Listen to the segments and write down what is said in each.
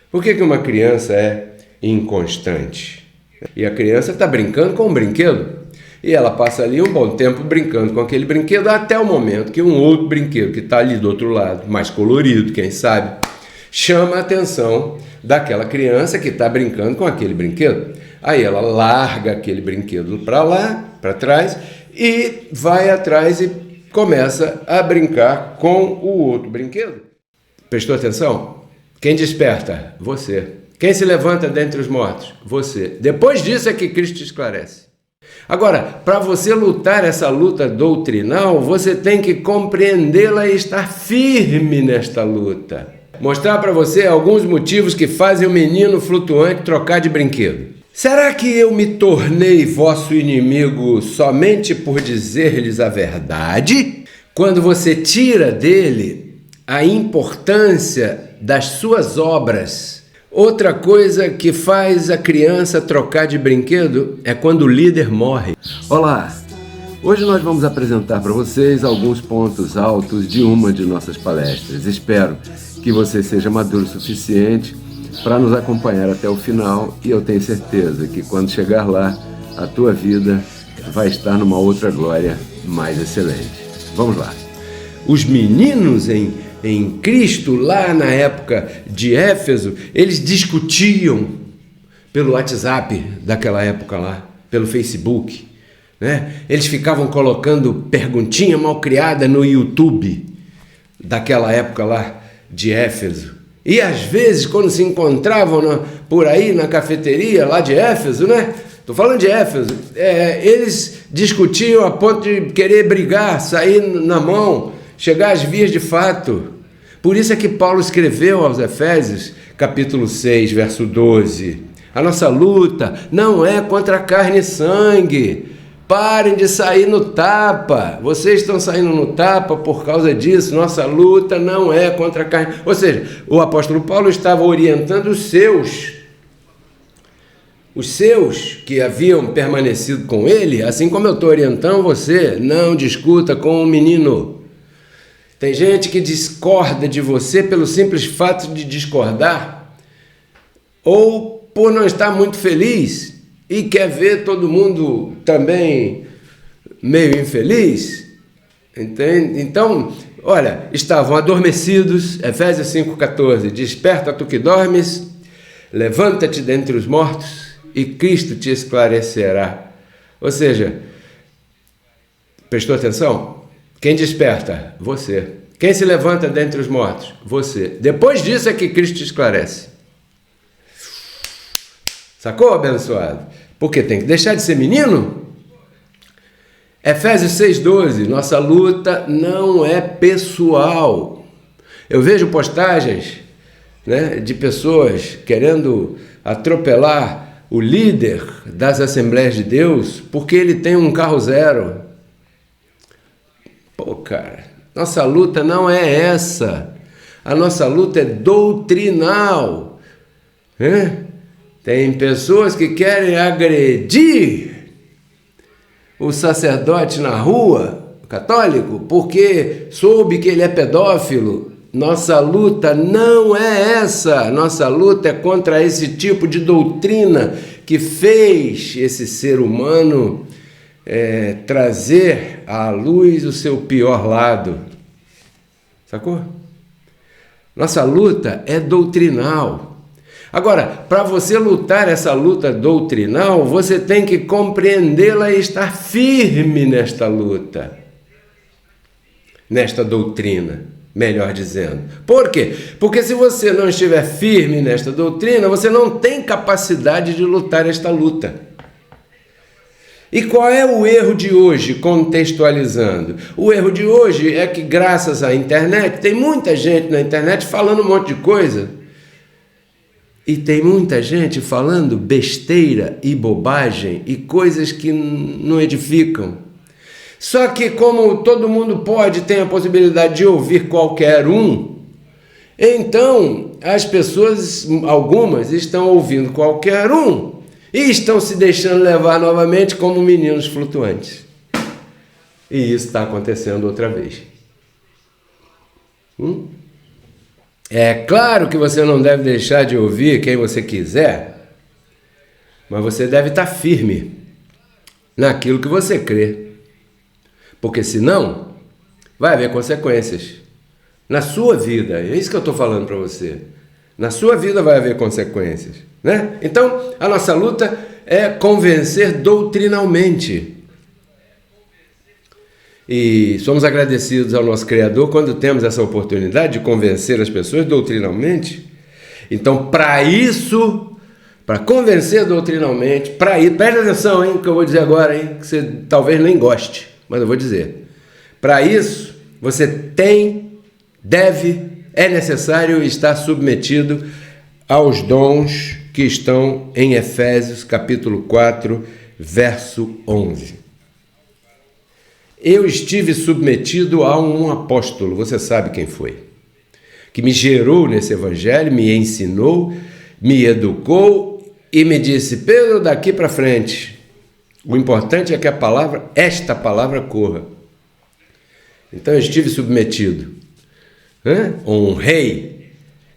Por que uma criança é inconstante? E a criança está brincando com um brinquedo. E ela passa ali um bom tempo brincando com aquele brinquedo até o momento que um outro brinquedo que está ali do outro lado, mais colorido, quem sabe, chama a atenção daquela criança que está brincando com aquele brinquedo. Aí ela larga aquele brinquedo para lá, para trás, e vai atrás e começa a brincar com o outro brinquedo. Prestou atenção? Quem desperta? Você. Quem se levanta dentre os mortos? Você. Depois disso é que Cristo te esclarece. Agora, para você lutar essa luta doutrinal, você tem que compreendê-la e estar firme nesta luta. Mostrar para você alguns motivos que fazem o menino flutuante trocar de brinquedo. Será que eu me tornei vosso inimigo somente por dizer-lhes a verdade? Quando você tira dele a importância das suas obras. Outra coisa que faz a criança trocar de brinquedo é quando o líder morre. Olá! Hoje nós vamos apresentar para vocês alguns pontos altos de uma de nossas palestras. Espero que você seja maduro o suficiente para nos acompanhar até o final e eu tenho certeza que quando chegar lá, a tua vida vai estar numa outra glória mais excelente. Vamos lá! Os meninos em Cristo, lá na época de Éfeso, eles discutiam pelo WhatsApp daquela época lá, pelo Facebook, né? Eles ficavam colocando perguntinha mal criada no YouTube daquela época lá de Éfeso. E às vezes, quando se encontravam por aí na cafeteria lá de Éfeso, né? Estou falando de Éfeso, eles discutiam a ponto de querer brigar, sair na mão, chegar às vias de fato. Por isso é que Paulo escreveu aos Efésios, capítulo 6, verso 12. A nossa luta não é contra carne e sangue. Parem de sair no tapa. Vocês estão saindo no tapa por causa disso. Nossa luta não é contra a carne. Ou seja, o apóstolo Paulo estava orientando os seus que haviam permanecido com ele, assim como eu estou orientando você, não discuta com o menino. Tem gente que discorda de você pelo simples fato de discordar ou por não estar muito feliz e quer ver todo mundo também meio infeliz. Entende? Então, olha, estavam adormecidos, Efésios 5,14, desperta tu que dormes, levanta-te dentre os mortos e Cristo te esclarecerá. Ou seja, prestou atenção? Quem desperta? Você. Quem se levanta dentre os mortos? Você. Depois disso é que Cristo te esclarece. Sacou, abençoado? Porque tem que deixar de ser menino? Efésios 6,12. Nossa luta não é pessoal. Eu vejo postagens, né, de pessoas querendo atropelar o líder das Assembleias de Deus porque ele tem um carro zero. Pô, cara, nossa luta não é essa. A nossa luta é doutrinal. Tem pessoas que querem agredir o sacerdote na rua, católico, porque soube que ele é pedófilo. Nossa luta não é essa. Nossa luta é contra esse tipo de doutrina que fez esse ser humano trazer à luz o seu pior lado. Sacou? Nossa luta é doutrinal. Agora, para você lutar essa luta doutrinal, você tem que compreendê-la e estar firme nesta luta. Nesta doutrina, melhor dizendo. Por quê? Porque se você não estiver firme nesta doutrina, você não tem capacidade de lutar esta luta. E qual é o erro de hoje, contextualizando? O erro de hoje é que, graças à internet, tem muita gente na internet falando um monte de coisa. E tem muita gente falando besteira e bobagem e coisas que não edificam. Só que como todo mundo tem a possibilidade de ouvir qualquer um, então as pessoas, algumas, estão ouvindo qualquer um. E estão se deixando levar novamente como meninos flutuantes. E isso está acontecendo outra vez. É claro que você não deve deixar de ouvir quem você quiser, mas você deve estar firme naquilo que você crê. Porque senão, vai haver consequências na sua vida. É isso que eu estou falando para você. Na sua vida vai haver consequências, né? Então, a nossa luta é convencer doutrinalmente. E somos agradecidos ao nosso Criador quando temos essa oportunidade de convencer as pessoas doutrinalmente. Então, para isso, para convencer doutrinalmente, presta atenção, hein, que eu vou dizer agora, hein, que você talvez nem goste, mas eu vou dizer. Para isso, você é necessário estar submetido aos dons que estão em Efésios capítulo 4, verso 11. Eu estive submetido a um apóstolo, você sabe quem foi, que me gerou nesse evangelho, me ensinou, me educou e me disse: Pedro, daqui para frente, o importante é que esta palavra corra. Então eu estive submetido. Honrei,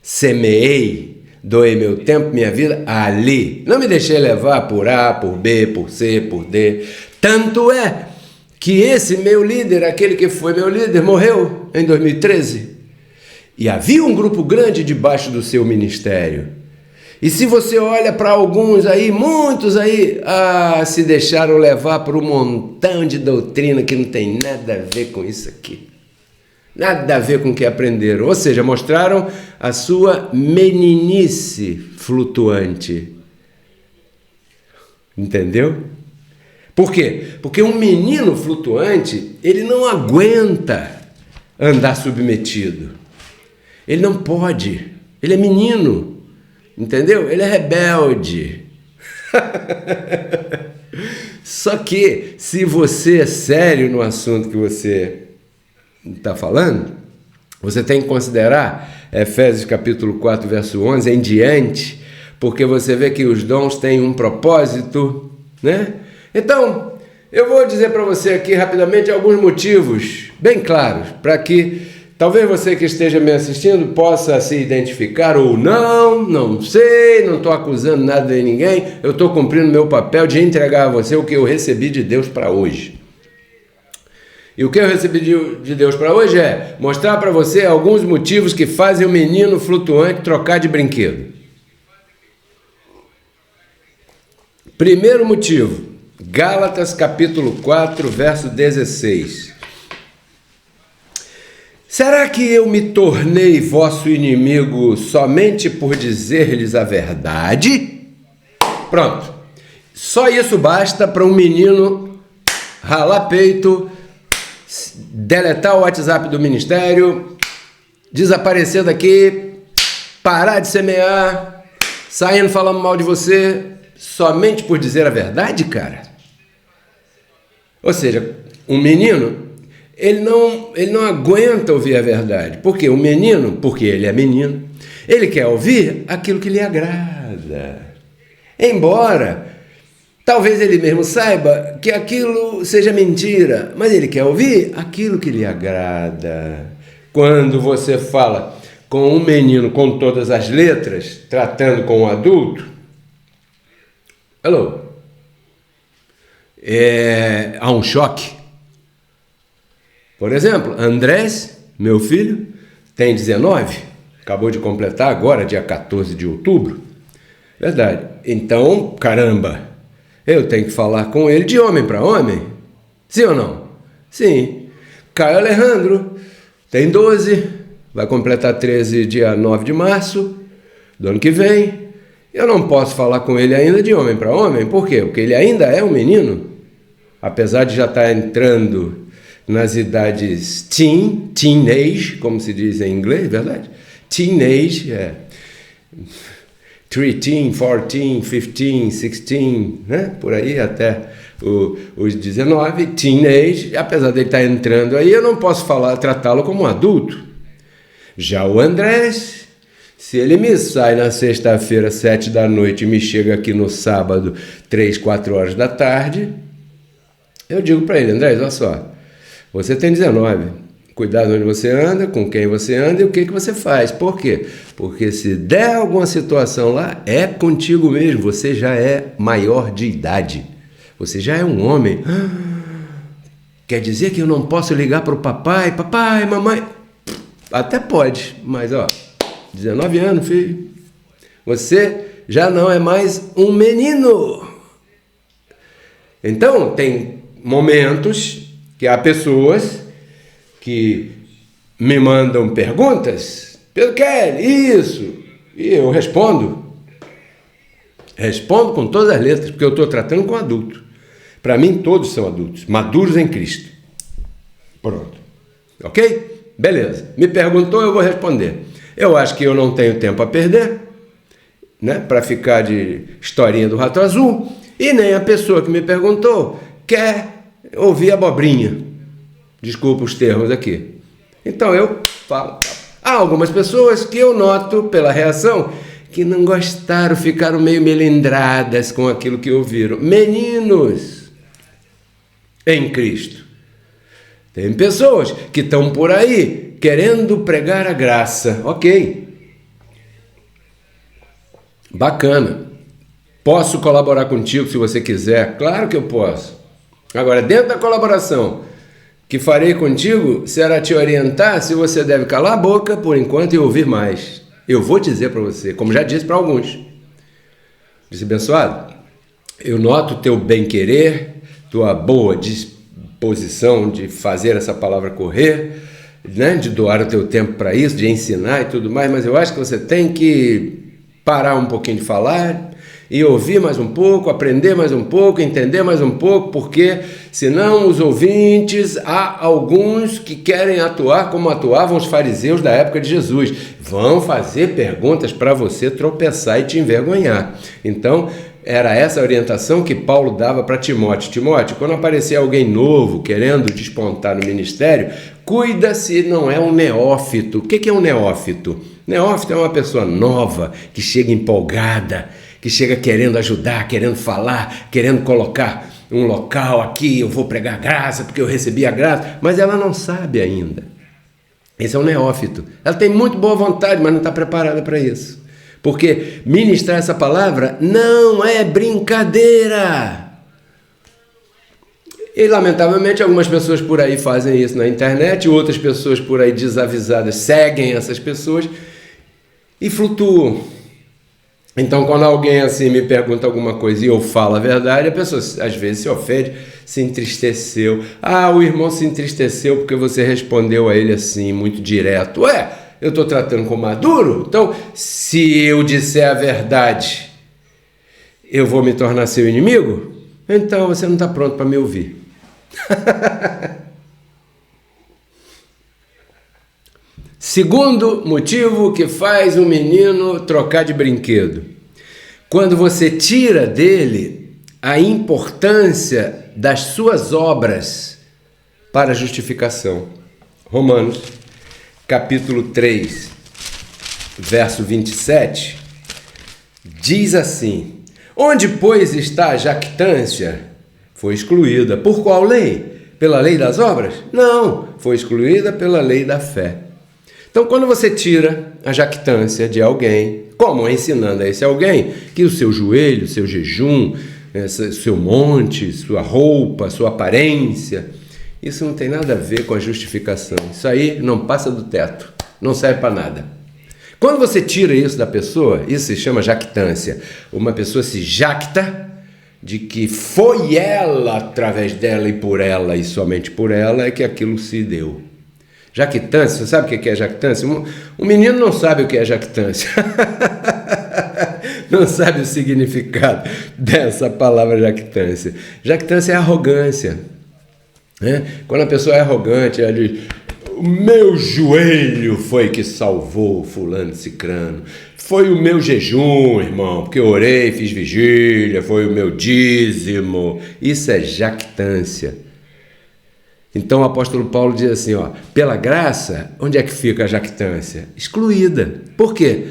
semeei, doei meu tempo, minha vida ali. Não me deixei levar por A, por B, por C, por D. Tanto é que esse meu líder, aquele que foi meu líder, morreu em 2013. E havia um grupo grande debaixo do seu ministério. E se você olha para alguns aí, muitos aí, se deixaram levar por um montão de doutrina que não tem nada a ver com isso aqui. Nada a ver com o que aprenderam. Ou seja, mostraram a sua meninice flutuante. Entendeu? Por quê? Porque um menino flutuante, ele não aguenta andar submetido. Ele não pode. Ele é menino. Entendeu? Ele é rebelde. Só que, se você é sério no assunto que você está falando, você tem que considerar Efésios capítulo 4, verso 11 em diante, porque você vê que os dons têm um propósito, né? Então, eu vou dizer para você aqui rapidamente alguns motivos bem claros, para que talvez você que esteja me assistindo possa se identificar ou não, não sei, não estou acusando nada de ninguém, eu estou cumprindo meu papel de entregar a você o que eu recebi de Deus para hoje. E o que eu recebi de Deus para hoje é mostrar para você alguns motivos que fazem o menino flutuante trocar de brinquedo. Primeiro motivo, Gálatas capítulo 4, verso 16. Será que eu me tornei vosso inimigo somente por dizer-lhes a verdade? Pronto. Só isso basta para um menino ralar peito, deletar o WhatsApp do ministério, desaparecer daqui, parar de semear, saindo falando mal de você, somente por dizer a verdade, cara? Ou seja, um menino, ele não aguenta ouvir a verdade. Por quê? O menino, porque ele é menino, ele quer ouvir aquilo que lhe agrada. Embora talvez ele mesmo saiba que aquilo seja mentira, mas ele quer ouvir aquilo que lhe agrada. Quando você fala com um menino com todas as letras, tratando com um adulto, há um choque. Por exemplo, Andrés, meu filho, tem 19, acabou de completar agora, dia 14 de outubro. Verdade. Então, caramba, eu tenho que falar com ele de homem para homem. Sim ou não? Sim. Caio Alejandro tem 12, vai completar 13 dia 9 de março do ano que vem. Eu não posso falar com ele ainda de homem para homem. Por quê? Porque ele ainda é um menino. Apesar de já estar entrando nas idades teenage, como se diz em inglês, verdade? Teenage, 13, 14, 15, 16, né? Por aí até os 19, teenage, apesar dele estar entrando aí, eu não posso tratá-lo como um adulto. Já o Andrés, se ele me sai na sexta-feira, 7 da noite, e me chega aqui no sábado, 3, 4 horas da tarde, eu digo para ele: Andrés, olha só, você tem 19, Cuidado onde você anda, com quem você anda e o que você faz. Por quê? Porque se der alguma situação lá, é contigo mesmo. Você já é maior de idade. Você já é um homem. Quer dizer que eu não posso ligar para o papai? Papai, mamãe... Até pode, mas 19 anos, filho. Você já não é mais um menino. Então, tem momentos que há pessoas que me mandam perguntas. Pedro Kelly, isso. E eu respondo. Respondo com todas as letras, porque eu estou tratando com adulto. Para mim, todos são adultos, maduros em Cristo. Pronto. Ok? Beleza. Me perguntou, eu vou responder. Eu acho que eu não tenho tempo a perder, né, para ficar de historinha do rato azul, e nem a pessoa que me perguntou quer ouvir abobrinha. Desculpa os termos aqui. Então eu falo. Há algumas pessoas que eu noto pela reação que não gostaram, ficaram meio melindradas com aquilo que ouviram. Meninos em Cristo. Tem pessoas que estão por aí querendo pregar a graça. Ok. Bacana. Posso colaborar contigo se você quiser? Claro que eu posso. Agora, dentro da colaboração que farei contigo será te orientar se você deve calar a boca por enquanto e ouvir mais. Eu vou dizer para você, como já disse para alguns. Disse, abençoado, eu noto teu bem-querer, tua boa disposição de fazer essa palavra correr, né, de doar o teu tempo para isso, de ensinar e tudo mais, mas eu acho que você tem que parar um pouquinho de falar e ouvir mais um pouco, aprender mais um pouco, entender mais um pouco, porque senão os ouvintes, há alguns que querem atuar como atuavam os fariseus da época de Jesus. Vão fazer perguntas para você tropeçar e te envergonhar. Então, era essa a orientação que Paulo dava para Timóteo. Timóteo, quando aparecer alguém novo querendo despontar no ministério, cuida se não é um neófito. O que é um neófito? Neófito é uma pessoa nova, que chega empolgada, que chega querendo ajudar, querendo falar, querendo colocar um local aqui, eu vou pregar graça porque eu recebi a graça, mas ela não sabe ainda. Esse é um neófito. Ela tem muito boa vontade, mas não está preparada para isso. Porque ministrar essa palavra não é brincadeira. E, lamentavelmente, algumas pessoas por aí fazem isso na internet, outras pessoas por aí desavisadas seguem essas pessoas e flutuam. Então, quando alguém assim me pergunta alguma coisa e eu falo a verdade, a pessoa às vezes se ofende, se entristeceu. Ah, o irmão se entristeceu porque você respondeu a ele assim, muito direto. Ué, eu estou tratando como maduro? Então, se eu disser a verdade, eu vou me tornar seu inimigo? Então, você não está pronto para me ouvir. Segundo motivo que faz um menino trocar de brinquedo. Quando você tira dele a importância das suas obras para a justificação. Romanos, capítulo 3, verso 27, diz assim: onde, pois, está a jactância? Foi excluída. Por qual lei? Pela lei das obras? Não, foi excluída pela lei da fé. Então, quando você tira a jactância de alguém, como ensinando a esse alguém que o seu joelho, seu jejum, seu monte, sua roupa, sua aparência, isso não tem nada a ver com a justificação. Isso aí não passa do teto, não serve para nada. Quando você tira isso da pessoa, isso se chama jactância. Uma pessoa se jacta de que foi ela, através dela e por ela e somente por ela, é que aquilo se deu. Jactância, você sabe o que é jactância? Um menino não sabe o que é jactância. Não sabe o significado dessa palavra jactância. Jactância é arrogância. Né? Quando a pessoa é arrogante, ela diz: o meu joelho foi que salvou fulano cicrano. Foi o meu jejum, irmão, porque eu orei, fiz vigília, foi o meu dízimo. Isso é jactância. Então o apóstolo Paulo diz assim, pela graça, onde é que fica a jactância? Excluída. Por quê?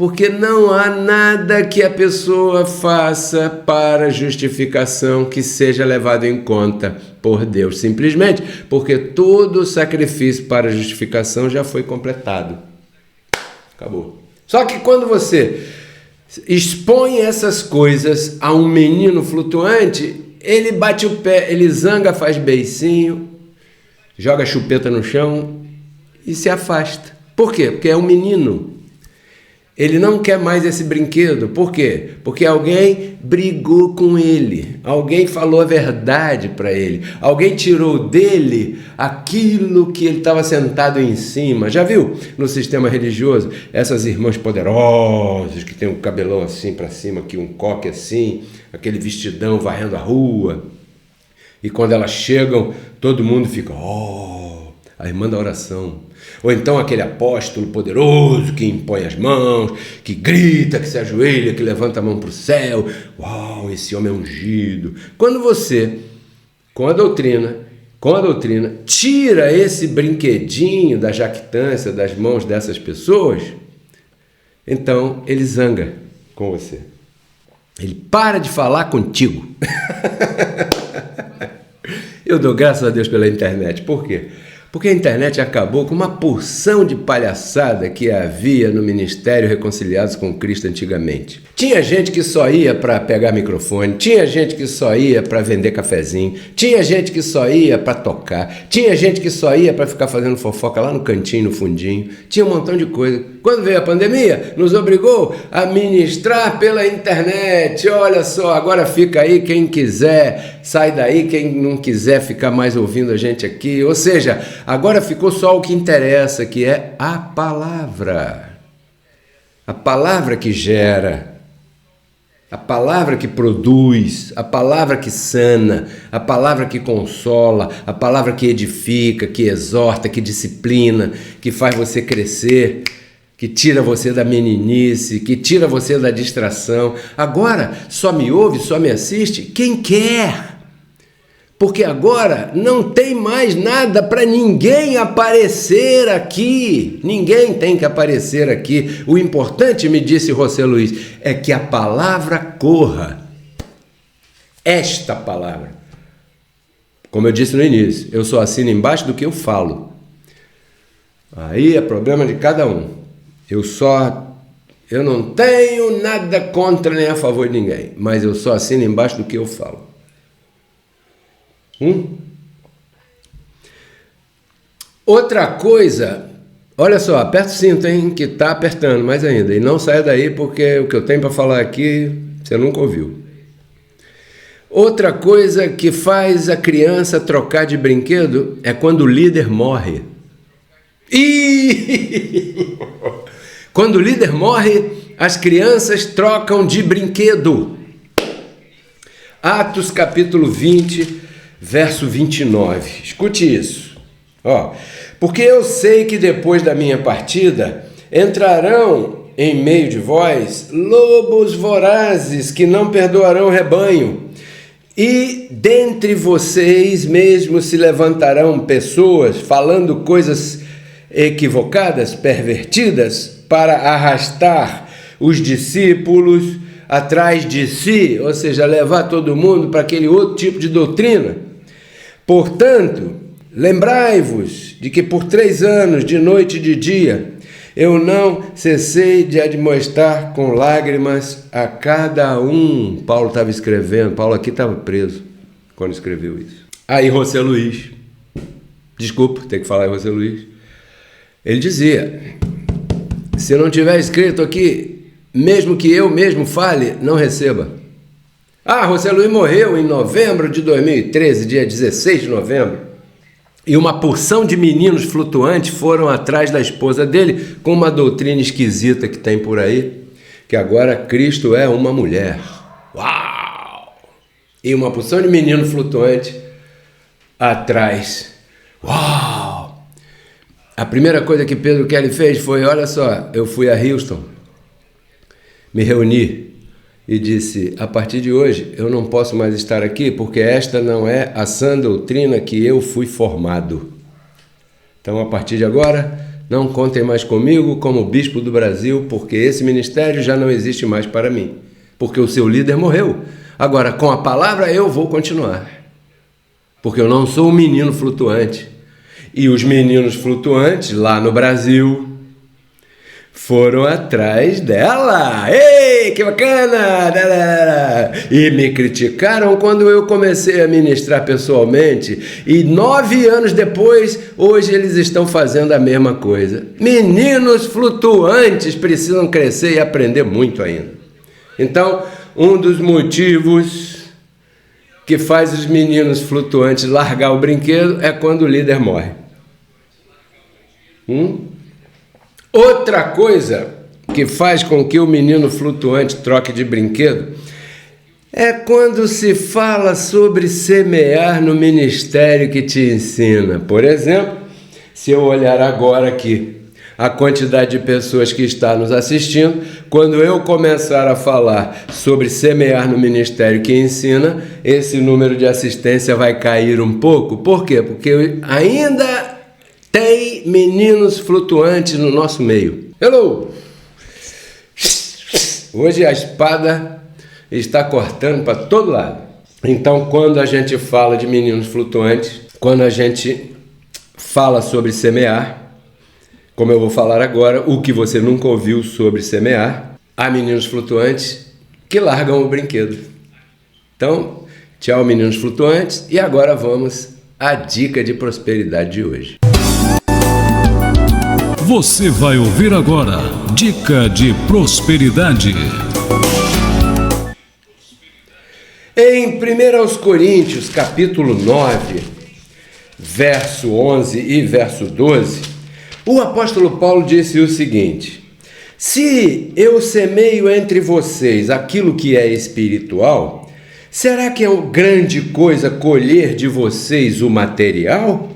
Porque não há nada que a pessoa faça para justificação que seja levado em conta por Deus, simplesmente porque todo o sacrifício para justificação já foi completado. Acabou. Só que quando você expõe essas coisas a um menino flutuante, ele bate o pé, ele zanga, faz beicinho, joga a chupeta no chão e se afasta. Por quê? Porque é um menino. Ele não quer mais esse brinquedo. Por quê? Porque alguém brigou com ele. Alguém falou a verdade para ele. Alguém tirou dele aquilo que ele estava sentado em cima. Já viu no sistema religioso essas irmãs poderosas que tem um cabelão assim para cima, aqui um coque assim, aquele vestidão varrendo a rua. E quando elas chegam, todo mundo fica, a irmã da oração. Ou então aquele apóstolo poderoso que impõe as mãos, que grita, que se ajoelha, que levanta a mão para o céu. Uau, esse homem é ungido. Quando você, com a doutrina, tira esse brinquedinho da jactância das mãos dessas pessoas, então ele zanga com você. Ele para de falar contigo. Eu dou graças a Deus pela internet. Por quê? Porque a internet acabou com uma porção de palhaçada que havia no Ministério Reconciliados com Cristo antigamente. Tinha gente que só ia para pegar microfone, tinha gente que só ia para vender cafezinho, tinha gente que só ia para tocar, tinha gente que só ia para ficar fazendo fofoca lá no cantinho, no fundinho, tinha um montão de coisa. Quando veio a pandemia, nos obrigou a ministrar pela internet. Olha só, agora fica aí quem quiser, sai daí quem não quiser ficar mais ouvindo a gente aqui. Ou seja, agora ficou só o que interessa, que é a palavra. A palavra que gera, a palavra que produz, a palavra que sana, a palavra que consola, a palavra que edifica, que exorta, que disciplina, que faz você crescer, que tira você da meninice, que tira você da distração. Agora só me ouve, só me assiste quem quer. Porque agora não tem mais nada para ninguém aparecer aqui. Ninguém tem que aparecer aqui. O importante, me disse José Luiz, é que a palavra corra. Esta palavra. Como eu disse no início, eu só assino embaixo do que eu falo. Aí é problema de cada um. Eu não tenho nada contra nem a favor de ninguém, mas eu só assino embaixo do que eu falo. Outra coisa, olha só, aperta o cinto, hein, que tá apertando mais ainda. E não saia daí porque o que eu tenho para falar aqui você nunca ouviu. Outra coisa que faz a criança trocar de brinquedo é quando o líder morre. Quando o líder morre, as crianças trocam de brinquedo. Atos capítulo 20, verso 29. Escute isso. Porque eu sei que depois da minha partida entrarão em meio de vós lobos vorazes que não perdoarão o rebanho. E dentre vocês mesmos se levantarão pessoas falando coisas equivocadas, pervertidas, para arrastar os discípulos atrás de si, ou seja, levar todo mundo para aquele outro tipo de doutrina. Portanto, lembrai-vos de que por 3 anos, de noite e de dia, eu não cessei de admoestar com lágrimas a cada um. Paulo estava escrevendo, Paulo aqui estava preso quando escreveu isso. Aí José Luiz, desculpa, tem que falar em José Luiz, ele dizia, se não tiver escrito aqui, mesmo que eu mesmo fale, não receba. José Luiz morreu em novembro de 2013, dia 16 de novembro, e uma porção de meninos flutuantes foram atrás da esposa dele com uma doutrina esquisita que tem por aí, que agora Cristo é uma mulher. Uau! E uma porção de menino flutuante atrás. Uau! A primeira coisa que Pedro Kelly fez foi, olha só, eu fui a Houston, me reuni e disse, a partir de hoje eu não posso mais estar aqui porque esta não é a sã doutrina que eu fui formado. Então, a partir de agora, Não contem mais comigo como bispo do Brasil, porque esse ministério já não existe mais para mim, porque o seu líder morreu. Agora, com a palavra eu vou continuar, porque eu não sou um menino flutuante. E os meninos flutuantes lá no Brasil foram atrás dela. Ei, que bacana! E me criticaram quando eu comecei a ministrar pessoalmente. E 9 anos depois, hoje eles estão fazendo a mesma coisa. Meninos flutuantes precisam crescer e aprender muito ainda. Então, um dos motivos que faz os meninos flutuantes largar o brinquedo é quando o líder morre. Outra coisa que faz com que o menino flutuante troque de brinquedo é quando se fala sobre semear no ministério que te ensina. Por exemplo, se eu olhar agora aqui a quantidade de pessoas que está nos assistindo, quando eu começar a falar sobre semear no ministério que ensina, esse número de assistência vai cair um pouco. Por quê? Porque ainda tem meninos flutuantes no nosso meio. Hello! Hoje a espada está cortando para todo lado. Então, quando a gente fala de meninos flutuantes, quando a gente fala sobre semear, como eu vou falar agora, o que você nunca ouviu sobre semear, há meninos flutuantes que largam o brinquedo. Então, tchau meninos flutuantes, e agora vamos à dica de prosperidade de hoje. Você vai ouvir agora Dica de Prosperidade. Em 1 Coríntios, capítulo 9, verso 11 e verso 12, o apóstolo Paulo disse o seguinte: se eu semeio entre vocês aquilo que é espiritual, será que é uma grande coisa colher de vocês o material?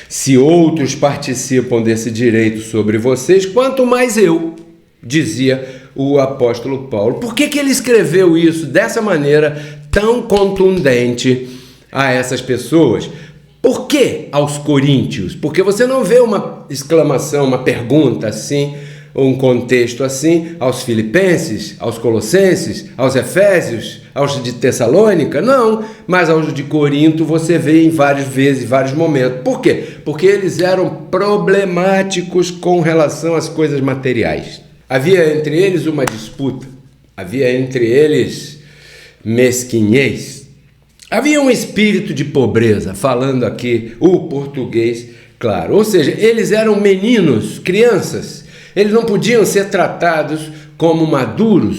Se outros participam desse direito sobre vocês, quanto mais eu, dizia o apóstolo Paulo. Por que ele escreveu isso dessa maneira tão contundente a essas pessoas? Por que aos coríntios? Porque você não vê uma exclamação, uma pergunta assim, um contexto assim, aos filipenses, aos colossenses, aos efésios, aos de Tessalônica, não, mas aos de Corinto você vê em várias vezes, em vários momentos. Por quê? Porque eles eram problemáticos com relação às coisas materiais. Havia entre eles uma disputa, havia entre eles mesquinhez, havia um espírito de pobreza, falando aqui o português, claro, ou seja, eles eram meninos, crianças. Eles não podiam ser tratados como maduros.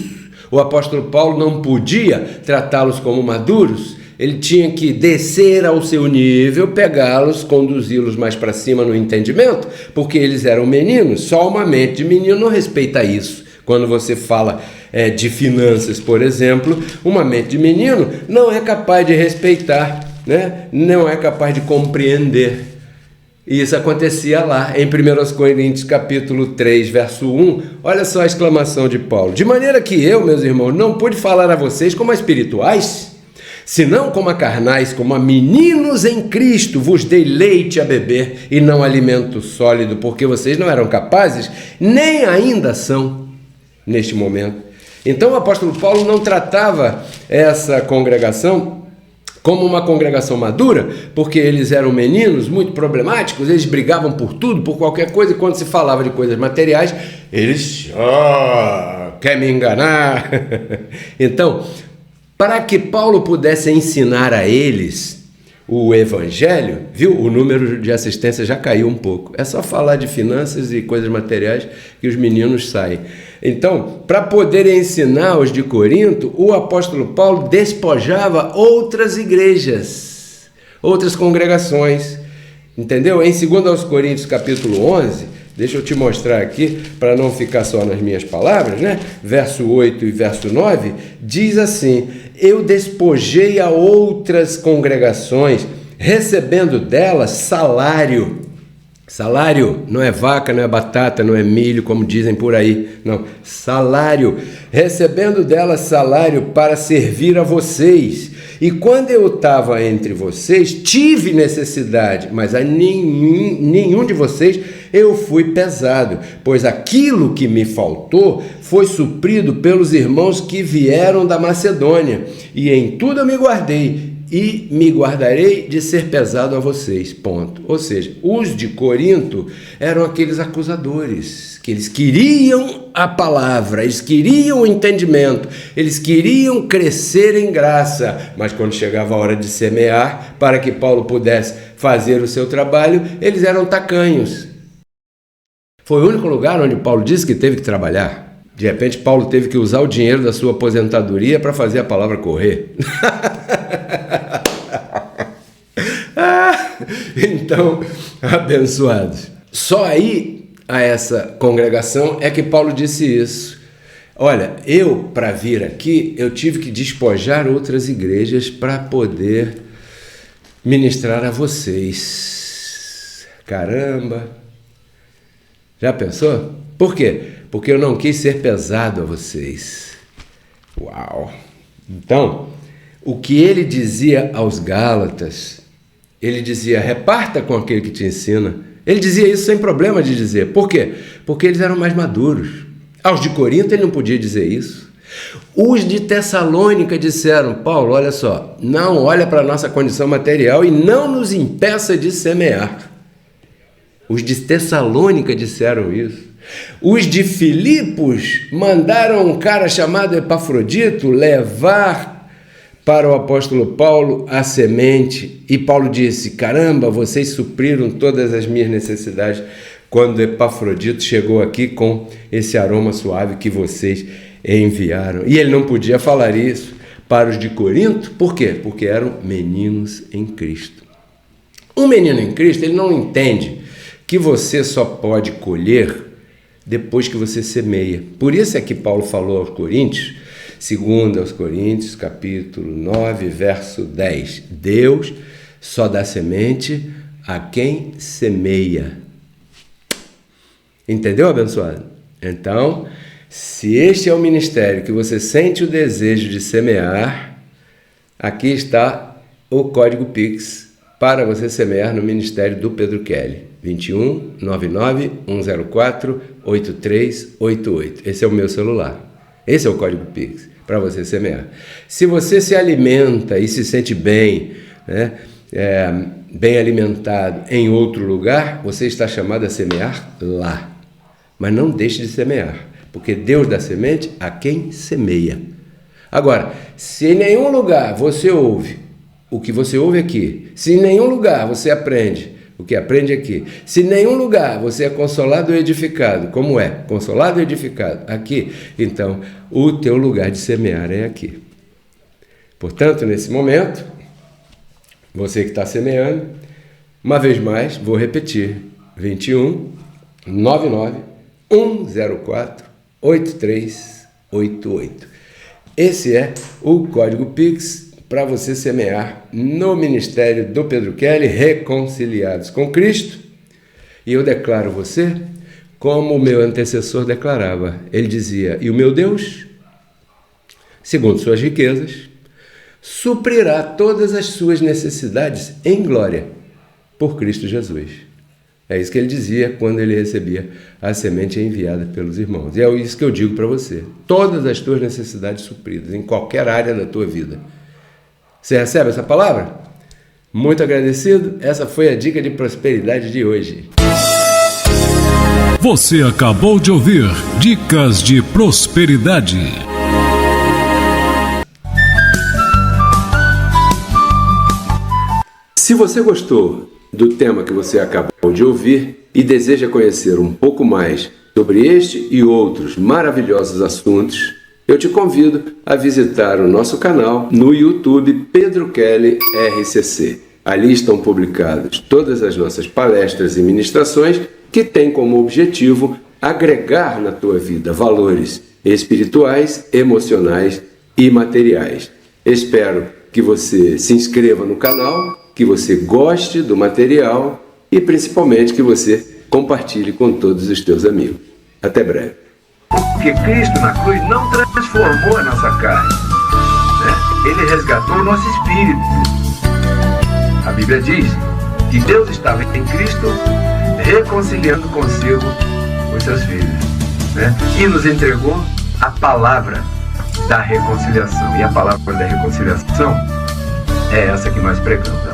O apóstolo Paulo não podia tratá-los como maduros. Ele tinha que descer ao seu nível, pegá-los, conduzi-los mais para cima no entendimento, porque eles eram meninos. Só uma mente de menino não respeita isso. Quando você fala de finanças, por exemplo, uma mente de menino não é capaz de respeitar, né? Não é capaz de compreender. E isso acontecia lá, em 1 Coríntios capítulo 3, verso 1, olha só a exclamação de Paulo: de maneira que eu, meus irmãos, não pude falar a vocês como a espirituais, senão como a carnais, como a meninos em Cristo, vos dei leite a beber e não alimento sólido, porque vocês não eram capazes, nem ainda são, neste momento. Então o apóstolo Paulo não tratava essa congregação como uma congregação madura, porque eles eram meninos muito problemáticos, eles brigavam por tudo, por qualquer coisa, e quando se falava de coisas materiais, eles, quer me enganar? Então, para que Paulo pudesse ensinar a eles o evangelho, viu? O número de assistência já caiu um pouco. É só falar de finanças e coisas materiais que os meninos saem. Então, para poder ensinar os de Corinto, o apóstolo Paulo despojava outras igrejas, outras congregações, entendeu? Em 2 Coríntios capítulo 11, deixa eu te mostrar aqui, para não ficar só nas minhas palavras, né? Verso 8 e verso 9, diz assim: eu despojei a outras congregações, recebendo delas salário. Salário não é vaca, não é batata, não é milho, como dizem por aí. Não, salário. Recebendo delas salário para servir a vocês. E quando eu estava entre vocês, tive necessidade, mas a nenhum de vocês eu fui pesado, pois aquilo que me faltou foi suprido pelos irmãos que vieram da Macedônia, e em tudo eu me guardei, e me guardarei de ser pesado a vocês, ponto. Ou seja, os de Corinto eram aqueles acusadores, que eles queriam a palavra, eles queriam o entendimento, eles queriam crescer em graça, mas quando chegava a hora de semear, para que Paulo pudesse fazer o seu trabalho, eles eram tacanhos. Foi o único lugar onde Paulo disse que teve que trabalhar. De repente, Paulo teve que usar o dinheiro da sua aposentadoria para fazer a palavra correr. Então, abençoados. Só aí, a essa congregação, é que Paulo disse isso. Olha, eu, para vir aqui, eu tive que despojar outras igrejas para poder ministrar a vocês. Caramba! Já pensou? Por quê? Porque eu não quis ser pesado a vocês. Uau! Então, o que ele dizia aos Gálatas, ele dizia, reparta com aquele que te ensina. Ele dizia isso sem problema de dizer. Por quê? Porque eles eram mais maduros. Aos de Corinto ele não podia dizer isso. Os de Tessalônica disseram, Paulo, olha só, não olha para a nossa condição material e não nos impeça de semear. Os de Tessalônica disseram isso. Os de Filipos mandaram um cara chamado Epafrodito levar para o apóstolo Paulo a semente. E Paulo disse, caramba, vocês supriram todas as minhas necessidades quando Epafrodito chegou aqui com esse aroma suave que vocês enviaram. E ele não podia falar isso para os de Corinto. Por quê? Porque eram meninos em Cristo. Um menino em Cristo, ele não entende que você só pode colher depois que você semeia. Por isso é que Paulo falou aos Coríntios, 2 aos Coríntios, capítulo 9, verso 10. Deus só dá semente a quem semeia. Entendeu, abençoado? Então, se este é o ministério que você sente o desejo de semear, aqui está o código Pix para você semear no ministério do Pedro Kelly. 21 99 104 8388. Esse é o meu celular. Esse é o código Pix para você semear. Se você se alimenta e se sente bem, né, bem alimentado em outro lugar, você está chamado a semear lá. Mas não deixe de semear, porque Deus dá semente a quem semeia. Agora, se em nenhum lugar você ouve o que você ouve aqui, se em nenhum lugar você aprende o que aprende aqui, se em nenhum lugar você é consolado ou edificado, como é? Consolado ou edificado? Aqui. Então, o teu lugar de semear é aqui. Portanto, nesse momento, você que está semeando, uma vez mais, vou repetir, 21 99 104 8388. Esse é o código Pix para você semear no ministério do Pedro Kelly, Reconciliados com Cristo. E eu declaro você como o meu antecessor declarava. Ele dizia, e o meu Deus, segundo suas riquezas, suprirá todas as suas necessidades em glória por Cristo Jesus. É isso que ele dizia quando ele recebia a semente enviada pelos irmãos. E é isso que eu digo para você. Todas as tuas necessidades supridas, em qualquer área da tua vida. Você recebe essa palavra? Muito agradecido. Essa foi a dica de prosperidade de hoje. Você acabou de ouvir Dicas de Prosperidade. Se você gostou do tema que você acabou de ouvir e deseja conhecer um pouco mais sobre este e outros maravilhosos assuntos, eu te convido a visitar o nosso canal no YouTube Pedro Kelly RCC. Ali estão publicadas todas as nossas palestras e ministrações que têm como objetivo agregar na tua vida valores espirituais, emocionais e materiais. Espero que você se inscreva no canal, que você goste do material e principalmente que você compartilhe com todos os teus amigos. Até breve. Porque Cristo na cruz não transformou a nossa carne, né? Ele resgatou o nosso espírito. A Bíblia diz que Deus estava em Cristo reconciliando consigo os seus filhos, né? E nos entregou a palavra da reconciliação. E a palavra da reconciliação é essa que nós pregamos.